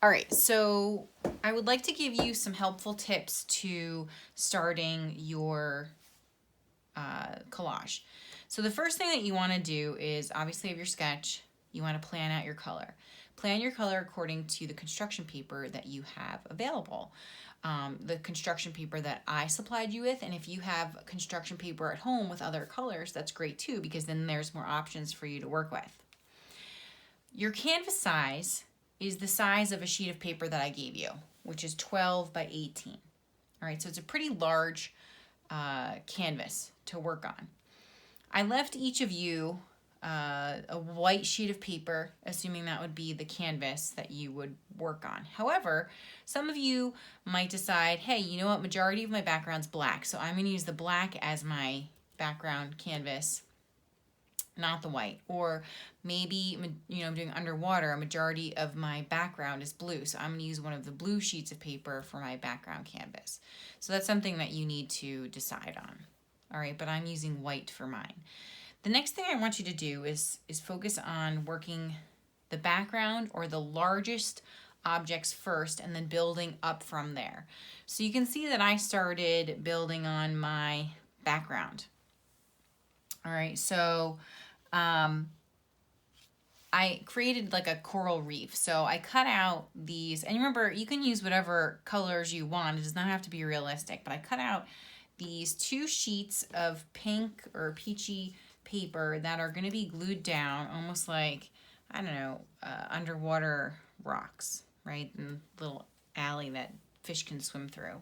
All right, so I would like to give you some helpful tips to starting your collage. So the first thing that you want to do is obviously have your sketch. You want to plan out your color. Plan your color according to the construction paper that you have available. The construction paper that I supplied you with, and if you have construction paper at home with other colors, that's great too, because then there's more options for you to work with. Your canvas size is the size of a sheet of paper that I gave you, which is 12 by 18. All right, so it's a pretty large canvas to work on. I left each of you a white sheet of paper, assuming that would be the canvas that you would work on. However, some of you might decide, hey, you know what, majority of my background's black, so I'm going to use the black as my background canvas, not the white. Or maybe, I'm doing underwater, a majority of my background is blue, so I'm going to use one of the blue sheets of paper for my background canvas. So that's something that you need to decide on. All right, but I'm using white for mine. The next thing I want you to do is focus on working the background or the largest objects first and then building up from there. So you can see that I started building on my background. All right, so I created like a coral reef. So I cut out these, and remember, you can use whatever colors you want. It does not have to be realistic, but I cut out these 2 sheets of pink or peachy paper that are going to be glued down almost like, I don't know, underwater rocks, right? In a little alley that fish can swim through.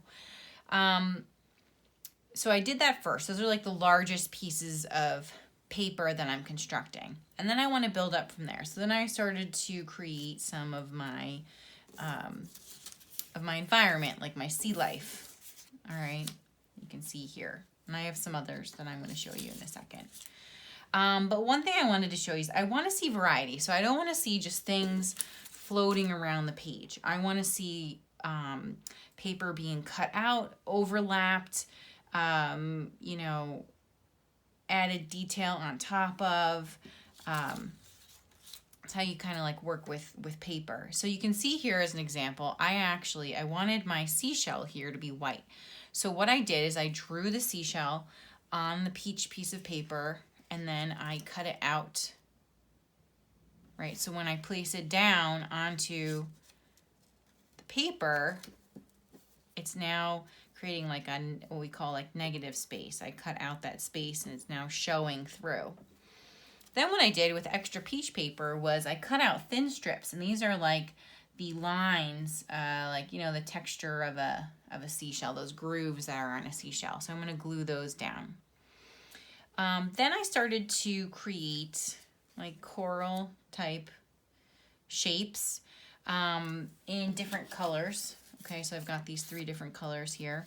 So I did that first. Those are like the largest pieces of paper that I'm constructing. And then I want to build up from there. So then I started to create some of my environment, like my sea life. All right, you can see here. And I have some others that I'm going to show you in a second. But one thing I wanted to show you is I want to see variety. So I don't want to see just things floating around the page. I want to see paper being cut out, overlapped, added detail on top of. That's how you kind of like work with paper. So you can see here as an example, I wanted my seashell here to be white. So what I did is I drew the seashell on the peach piece of paper, and then I cut it out, right? So when I place it down onto the paper, it's now creating like what we call like negative space. I cut out that space and it's now showing through. Then what I did with extra peach paper was I cut out thin strips, and these are like the lines, the texture of a seashell, those grooves that are on a seashell. So I'm going to glue those down. Then I started to create like coral type shapes in different colors. Okay, so I've got these 3 different colors here.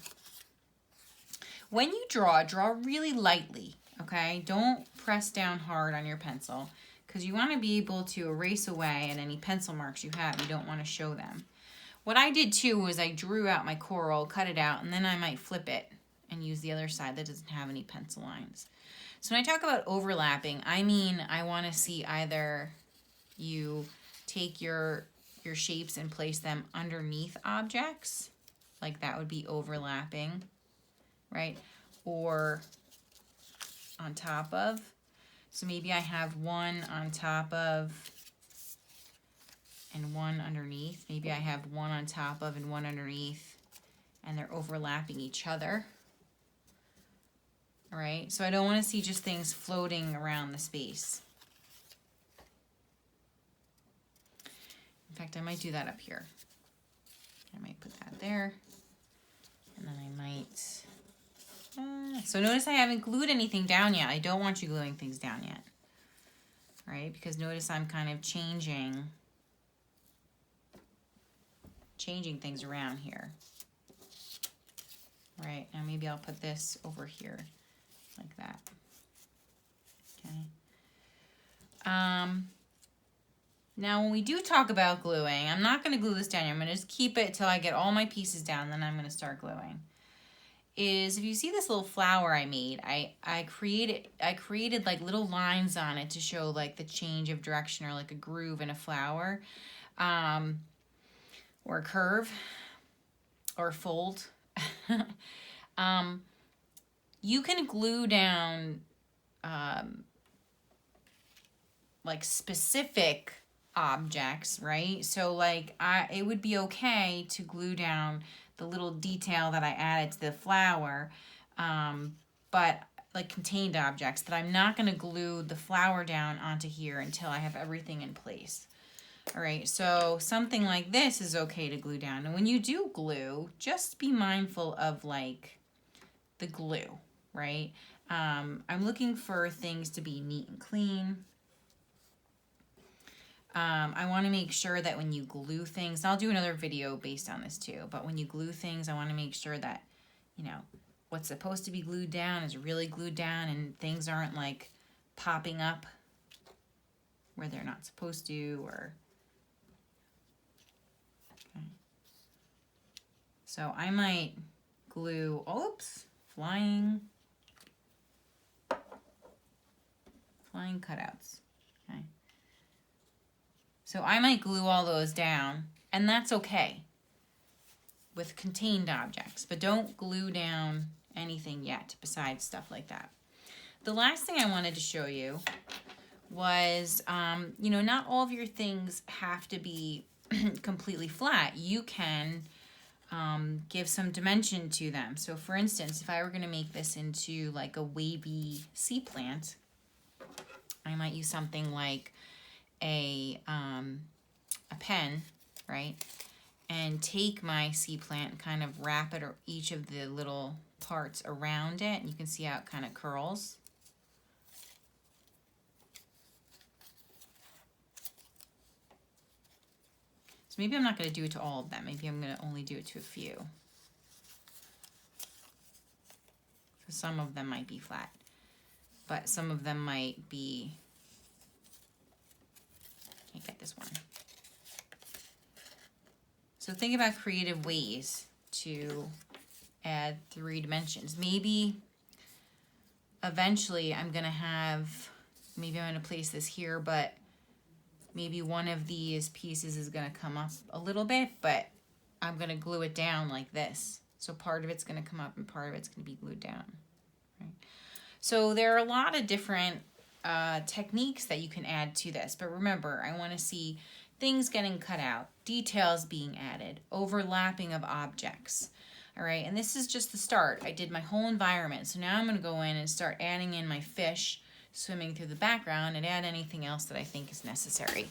When you draw really lightly, okay? Don't press down hard on your pencil, because you want to be able to erase away at any pencil marks you have. You don't want to show them. What I did too was I drew out my coral, cut it out, and then I might flip it and use the other side that doesn't have any pencil lines. So when I talk about overlapping, I mean I want to see either you take your shapes and place them underneath objects, like that would be overlapping, right? Or on top of. So maybe I have one on top of and one underneath. Maybe I have one on top of and one underneath, and they're overlapping each other. All right, so I don't want to see just things floating around the space. In fact, I might do that up here. I might put that there, and then I might... So notice I haven't glued anything down yet. I don't want you gluing things down yet. All right, because notice I'm kind of changing things around here. All right, now maybe I'll put this over here like that. Okay. Now when we do talk about gluing, I'm not going to glue this down. I'm going to just keep it till I get all my pieces down, then I'm going to start gluing. If you see this little flower I made, I created like little lines on it to show like the change of direction, or like a groove in a flower. or curve or fold. You can glue down like specific objects, right? So like it would be okay to glue down the little detail that I added to the flower, but like contained objects, but I'm not going to glue the flower down onto here until I have everything in place. All right, so something like this is okay to glue down. And when you do glue, just be mindful of like the glue, right? I'm looking for things to be neat and clean. I want to make sure that when you glue things, and I'll do another video based on this too, but when you glue things, I want to make sure that, you know, what's supposed to be glued down is really glued down and things aren't like popping up where they're not supposed to, or, okay. So I might glue, oops, flying cutouts, okay. So I might glue all those down, and that's okay with contained objects, but don't glue down anything yet besides stuff like that. The last thing I wanted to show you was, you know, not all of your things have to be completely flat. You can give some dimension to them. So for instance, if I were going to make this into like a wavy sea plant, I might use something like a pen, right? And take my sea plant and kind of wrap it, or each of the little parts around it. And you can see how it kind of curls. So maybe I'm not going to do it to all of them. Maybe I'm going to only do it to a few. So some of them might be flat, but some of them might be, can't get this one. So think about creative ways to add 3 dimensions. Maybe eventually I'm gonna have, maybe I'm gonna place this here, but maybe one of these pieces is gonna come up a little bit, but I'm gonna glue it down like this. So part of it's gonna come up and part of it's gonna be glued down, right? So there are a lot of different techniques that you can add to this, but remember, I wanna see things getting cut out, details being added, overlapping of objects. All right, and this is just the start. I did my whole environment. So now I'm gonna go in and start adding in my fish swimming through the background and add anything else that I think is necessary.